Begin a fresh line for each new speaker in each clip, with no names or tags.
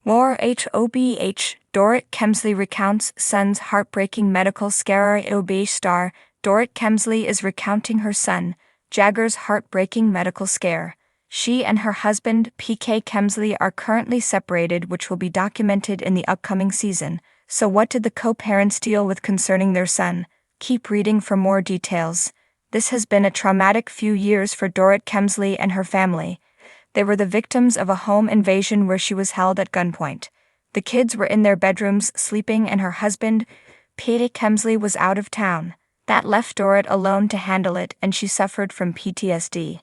Rhobh, Dorit Kemsley recounts son's heartbreaking medical scare. Rhobh star Dorit Kemsley is recounting her son, Jagger's heartbreaking medical scare. She and her husband, PK Kemsley, are currently separated, which will be documented in the upcoming season. So what did the co-parents deal with concerning their son? Keep reading for more details. This has been a traumatic few years for Dorit Kemsley and her family. They were the victims of a home invasion where she was held at gunpoint. The kids were in their bedrooms sleeping and her husband, PK Kemsley, was out of town. That left Dorit alone to handle it, and she suffered from PTSD.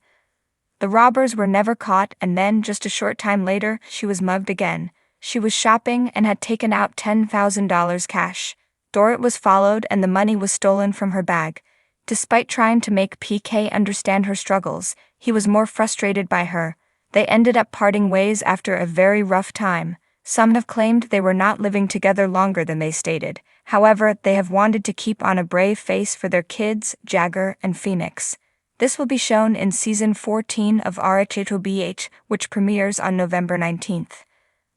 The robbers were never caught, and then, just a short time later, she was mugged again. She was shopping and had taken out $10,000 cash. Dorit was followed and the money was stolen from her bag. Despite trying to make PK understand her struggles, he was more frustrated by her. They ended up parting ways after a very rough time. Some have claimed they were not living together longer than they stated. However, they have wanted to keep on a brave face for their kids, Jagger and Phoenix. This will be shown in Season 14 of Rhobh, which premieres on November 19th.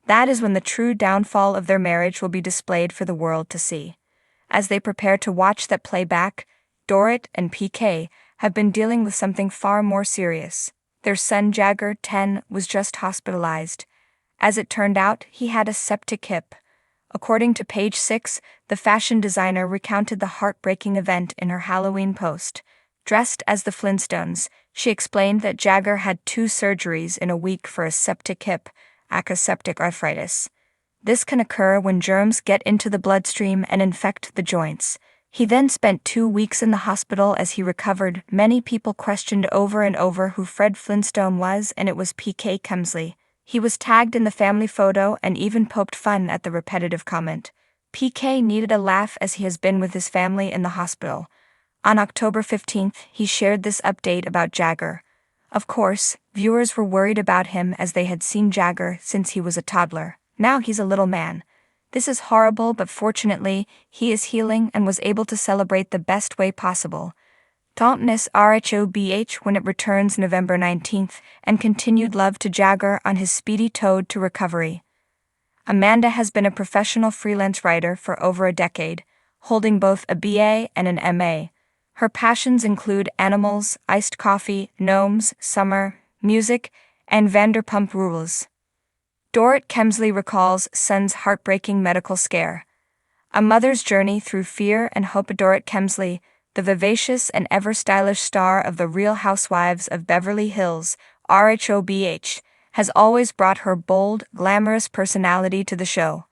That is when the true downfall of their marriage will be displayed for the world to see. As they prepare to watch that playback, Dorit and PK have been dealing with something far more serious. Their son Jagger, 10, was just hospitalized. As it turned out, he had a septic hip. According to Page 6, the fashion designer recounted the heartbreaking event in her Halloween post. Dressed as the Flintstones, she explained that Jagger had 2 surgeries in a week for a septic hip, septic arthritis. This can occur when germs get into the bloodstream and infect the joints. He then spent 2 weeks in the hospital as he recovered. Many people questioned over and over who Fred Flintstone was, and it was PK Kemsley. He was tagged in the family photo and even poked fun at the repetitive comment. PK needed a laugh as he has been with his family in the hospital. On October 15th, he shared this update about Jagger. Of course, viewers were worried about him as they had seen Jagger since he was a toddler. Now he's a little man. This is horrible, but fortunately, he is healing and was able to celebrate the best way possible. Don't miss Rhobh when it returns November 19th, and continued love to Jagger on his speedy toad to recovery. Amanda has been a professional freelance writer for over a decade, holding both a BA and an MA. Her passions include animals, iced coffee, gnomes, summer, music, and Vanderpump Rules. Dorit Kemsley recalls son's heartbreaking medical scare. A mother's journey through fear and hope. Dorit Kemsley, the vivacious and ever-stylish star of the Real Housewives of Beverly Hills, Rhobh, has always brought her bold, glamorous personality to the show.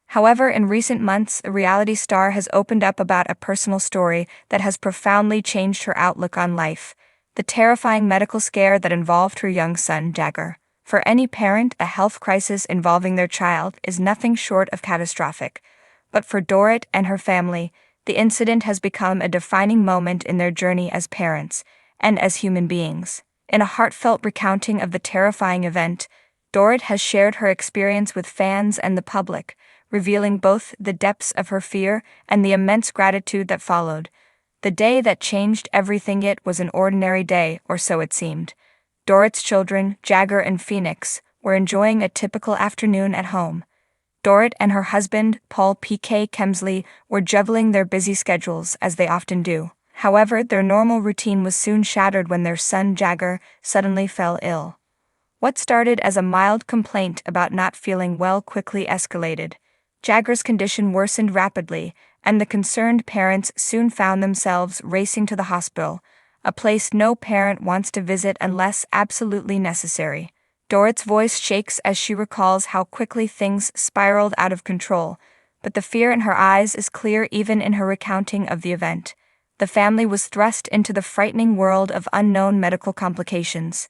However, in recent months, the reality star has opened up about a personal story that has profoundly changed her outlook on life: the terrifying medical scare that involved her young son, Jagger. For any parent, a health crisis involving their child is nothing short of catastrophic. But for Dorit and her family, the incident has become a defining moment in their journey as parents and as human beings. In a heartfelt recounting of the terrifying event, Dorit has shared her experience with fans and the public, revealing both the depths of her fear and the immense gratitude that followed. The day that changed everything. It was an ordinary day, or so it seemed. Dorit's children, Jagger and Phoenix, were enjoying a typical afternoon at home. Dorit and her husband, Paul PK Kemsley, were juggling their busy schedules, as they often do. However, their normal routine was soon shattered when their son Jagger suddenly fell ill. What started as a mild complaint about not feeling well quickly escalated. Jagger's condition worsened rapidly, and the concerned parents soon found themselves racing to the hospital, a place no parent wants to visit unless absolutely necessary. Dorit's voice shakes as she recalls how quickly things spiraled out of control, but the fear in her eyes is clear even in her recounting of the event. The family was thrust into the frightening world of unknown medical complications.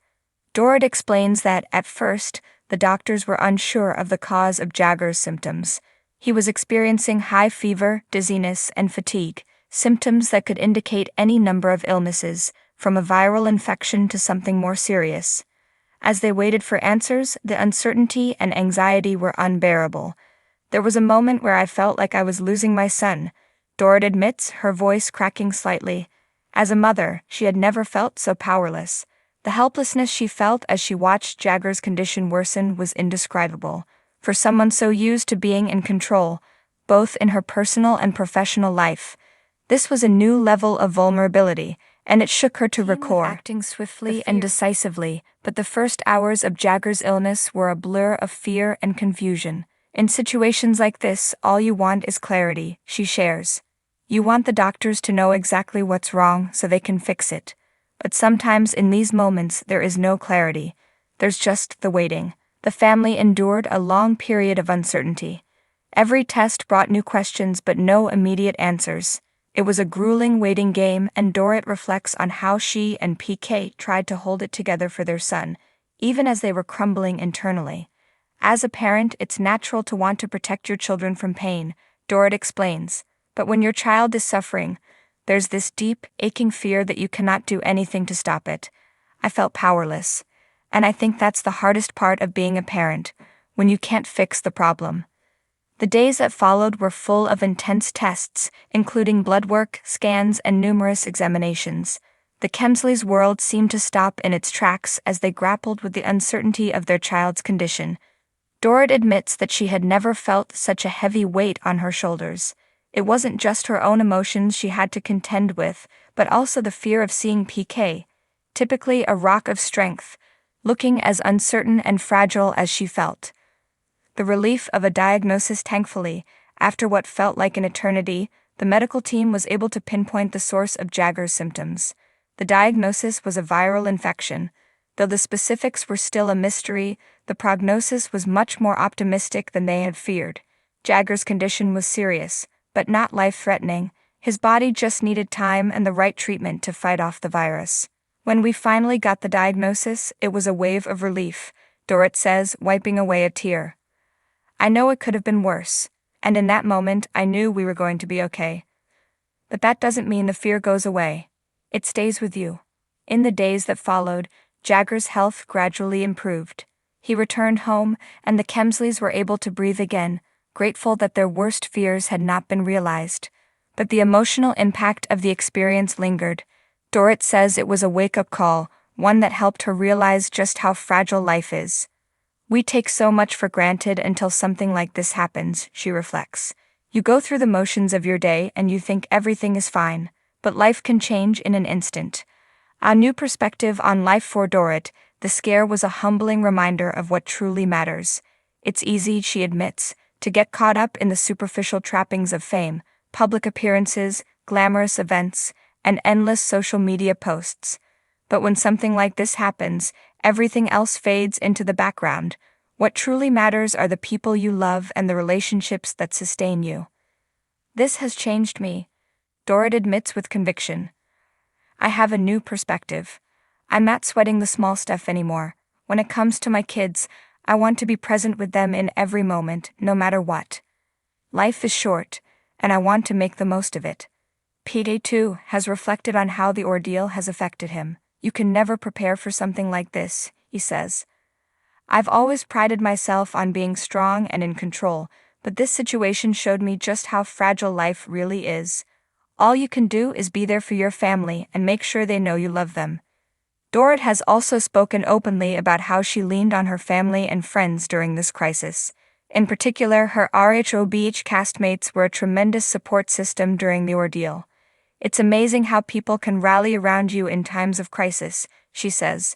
Dorit explains that, at first, the doctors were unsure of the cause of Jagger's symptoms. He was experiencing high fever, dizziness, and fatigue, symptoms that could indicate any number of illnesses, from a viral infection to something more serious. As they waited for answers, the uncertainty and anxiety were unbearable. There was a moment where I felt like I was losing my son, Dorit admits, her voice cracking slightly. As a mother, she had never felt so powerless. The helplessness she felt as she watched Jagger's condition worsen was indescribable. for someone so used to being in control, both in her personal and professional life. This was a new level of vulnerability, and it shook her to the core. Acting swiftly and decisively, but the first hours of Jagger's illness were a blur of fear and confusion. In situations like this, all you want is clarity, she shares. You want the doctors to know exactly what's wrong so they can fix it. But sometimes in these moments there is no clarity. There's just the waiting. The family endured a long period of uncertainty. Every test brought new questions but no immediate answers. It was a grueling waiting game, and Dorit reflects on how she and PK tried to hold it together for their son, even as they were crumbling internally. As a parent, it's natural to want to protect your children from pain, Dorit explains. But when your child is suffering, there's this deep, aching fear that you cannot do anything to stop it. I felt powerless. And I think that's the hardest part of being a parent, when you can't fix the problem. The days that followed were full of intense tests, including blood work, scans, and numerous examinations. The Kemsley's world seemed to stop in its tracks as they grappled with the uncertainty of their child's condition. Dorit admits that she had never felt such a heavy weight on her shoulders. It wasn't just her own emotions she had to contend with, but also the fear of seeing PK, typically a rock of strength, looking as uncertain and fragile as she felt. The relief of a diagnosis, thankfully, after what felt like an eternity, the medical team was able to pinpoint the source of Jagger's symptoms. The diagnosis was a viral infection. Though the specifics were still a mystery, the prognosis was much more optimistic than they had feared. Jagger's condition was serious, but not life-threatening. His body just needed time and the right treatment to fight off the virus. When we finally got the diagnosis, it was a wave of relief, Dorit says, wiping away a tear. I know it could have been worse, and in that moment I knew we were going to be okay. But that doesn't mean the fear goes away. It stays with you. In the days that followed, Jagger's health gradually improved. He returned home, and the Kemsleys were able to breathe again, grateful that their worst fears had not been realized. But the emotional impact of the experience lingered. Dorit says it was a wake-up call, one that helped her realize just how fragile life is. We take so much for granted until something like this happens, she reflects. You go through the motions of your day and you think everything is fine, but life can change in an instant. A new perspective on life for Dorit, the scare was a humbling reminder of what truly matters. It's easy, she admits, to get caught up in the superficial trappings of fame, public appearances, glamorous events, and endless social media posts. But when something like this happens, everything else fades into the background. What truly matters are the people you love and the relationships that sustain you. This has changed me, Dorit admits with conviction. I have a new perspective. I'm not sweating the small stuff anymore. When it comes to my kids, I want to be present with them in every moment, no matter what. Life is short, and I want to make the most of it. PK, too, has reflected on how the ordeal has affected him. You can never prepare for something like this, he says. I've always prided myself on being strong and in control, but this situation showed me just how fragile life really is. All you can do is be there for your family and make sure they know you love them. Dorit has also spoken openly about how she leaned on her family and friends during this crisis. In particular, her Rhobh castmates were a tremendous support system during the ordeal. It's amazing how people can rally around you in times of crisis, she says.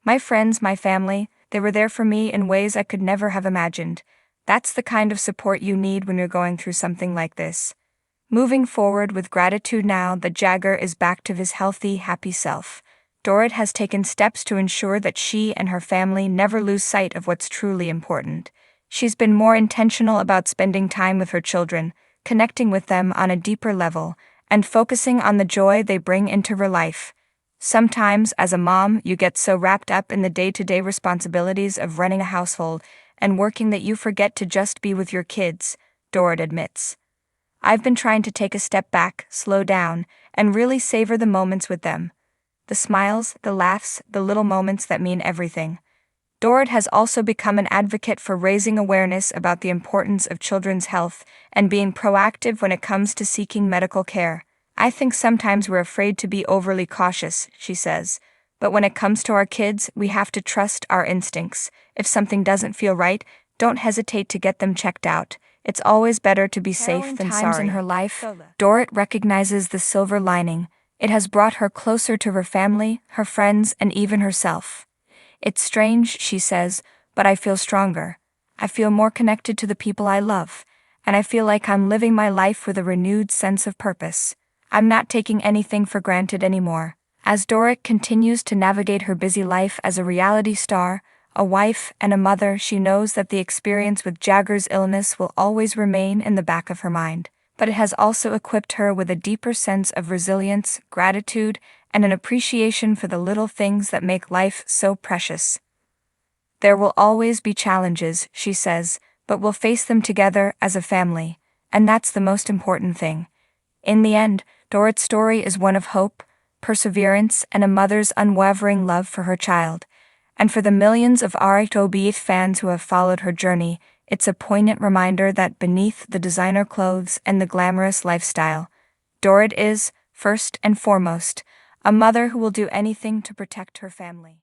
My friends, my family, they were there for me in ways I could never have imagined. That's the kind of support you need when you're going through something like this. Moving forward with gratitude now that Jagger is back to his healthy, happy self, Dorit has taken steps to ensure that she and her family never lose sight of what's truly important. She's been more intentional about spending time with her children, connecting with them on a deeper level, and focusing on the joy they bring into her life. Sometimes, as a mom, you get so wrapped up in the day-to-day responsibilities of running a household and working that you forget to just be with your kids, Dorit admits. I've been trying to take a step back, slow down, and really savor the moments with them. The smiles, the laughs, the little moments that mean everything. Dorit has also become an advocate for raising awareness about the importance of children's health and being proactive when it comes to seeking medical care. I think sometimes we're afraid to be overly cautious, she says, but when it comes to our kids, we have to trust our instincts. If something doesn't feel right, Don't hesitate to get them checked out. It's always better to be safe than sorry. In her life, Dorit recognizes the silver lining. It has brought her closer to her family, her friends, and even herself. It's strange, she says, but I feel stronger. I feel more connected to the people I love, and I feel like I'm living my life with a renewed sense of purpose. I'm not taking anything for granted anymore. As Dorit continues to navigate her busy life as a reality star, a wife, and a mother, she knows that the experience with Jagger's illness will always remain in the back of her mind. But it has also equipped her with a deeper sense of resilience, gratitude, and an appreciation for the little things that make life so precious. There will always be challenges, she says, but we'll face them together as a family, and that's the most important thing. In the end, Dorit's story is one of hope, perseverance, and a mother's unwavering love for her child. And for the millions of Rhobh fans who have followed her journey, it's a poignant reminder that beneath the designer clothes and the glamorous lifestyle, Dorit is, first and foremost, a mother who will do anything to protect her family.